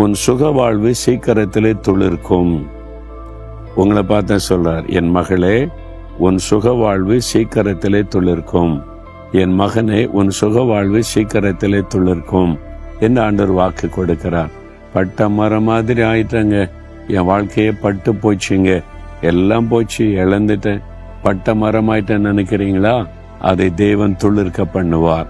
உன் சுக வாழ்வு சீக்கிரத்திலே துளிர்க்கும். உங்களை பார்த்தா சொல்றார், என் மகளே உன் சுக வாழ்வு சீக்கிரத்திலே துளிர்க்கும், என் மகனே உன் சுக வாழ்வு சீக்கிரத்திலே துளிர்க்கும் என்று ஆண்டவர் வாக்கு கொடுக்கிறார். பட்ட மரம் மாதிரி ஆயிட்டங்க, என் வாழ்க்கையே பட்டு போச்சுங்க, எல்லாம் போச்சு, இழந்துட்டேன், பட்ட மரம் ஆயிட்டேன்னு நினைக்கிறீங்களா? அதை தேவன் துளிர்க்க பண்ணுவார்.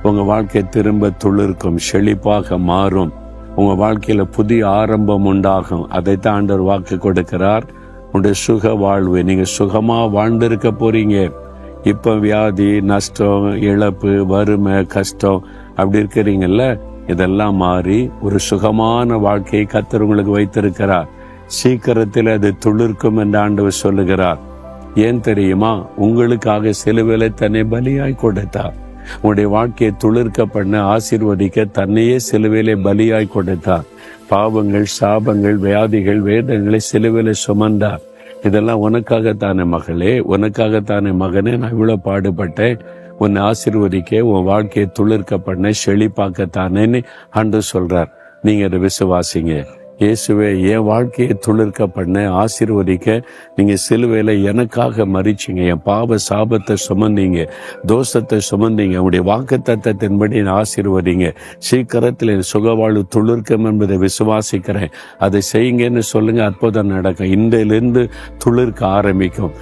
உங்க வாழ்க்கை திரும்ப துளிர்க்கும், செழிப்பாக மாறும், உங்க வாழ்க்கையில புதிய ஆரம்பம் உண்டாகும். அதைத்தான் ஆண்டவர் வாக்கு கொடுக்கிறார். உங்களுடைய சுக வாழ்வு, நீங்க சுகமா வாழ்ந்திருக்க போறீங்க. இப்ப வியாதி, நஷ்டம், இழப்பு, வறுமை, கஷ்டம் அப்படி இருக்கிறீங்கல்ல, இதெல்லாம் மாறி ஒரு சுகமான வாழ்க்கையை கர்த்தர் உங்களுக்கு வைத்திருக்கிறார். சீக்கிரத்தில் அது துளிர்க்கும் என்று ஆண்டவர் சொல்லுகிறார். ஏன் தெரியுமா? உங்களுக்காக சிலுவையிலே தன்னை பலியாய் கொடுத்தார். உங்களுடைய வாழ்க்கையை துளிர்க்க பண்ண, ஆசீர்வதிக்க தன்னையே சிலுவையிலே பலியாய் கொடுத்தார். பாவங்கள், சாபங்கள், வியாதிகள், வேதங்களை சிலுவையிலே சுமந்தார். இதெல்லாம் உனக்காகத்தானே மகளே, உனக்காகத்தானே மகனே, நான் இவ்வளவு பாடுபட்டேன், உன்னை ஆசீர்வதிக்க, உன் வாழ்க்கையை துளிர்க்க பண்ண, செழிப்பாக்கத்தானேன்னு ஆண்டவர் சொல்றார். நீங்க அதை விசுவாசிங்க. இயேசுவே, என் வாழ்க்கையை துளிர்க்க பண்ண, ஆசீர்வதிக்க நீங்க சிலுவையில எனக்காக மரிச்சீங்க, என் பாவ சாபத்தை சுமந்தீங்க, தோஷத்தை சுமந்தீங்க. உங்களுடைய வாக்குத்தத்தத்தின்படி ஆசீர்வதிங்க. சீக்கிரத்தில் என் சுகவாழ்வு துளிர்க்கும் என்பதை விசுவாசிக்கிறேன். அதை செய்யுங்கன்னு சொல்லுங்க, அற்புதம் நடக்கும். இன்றையிலிருந்து துளிர்க்க ஆரம்பிக்கும்.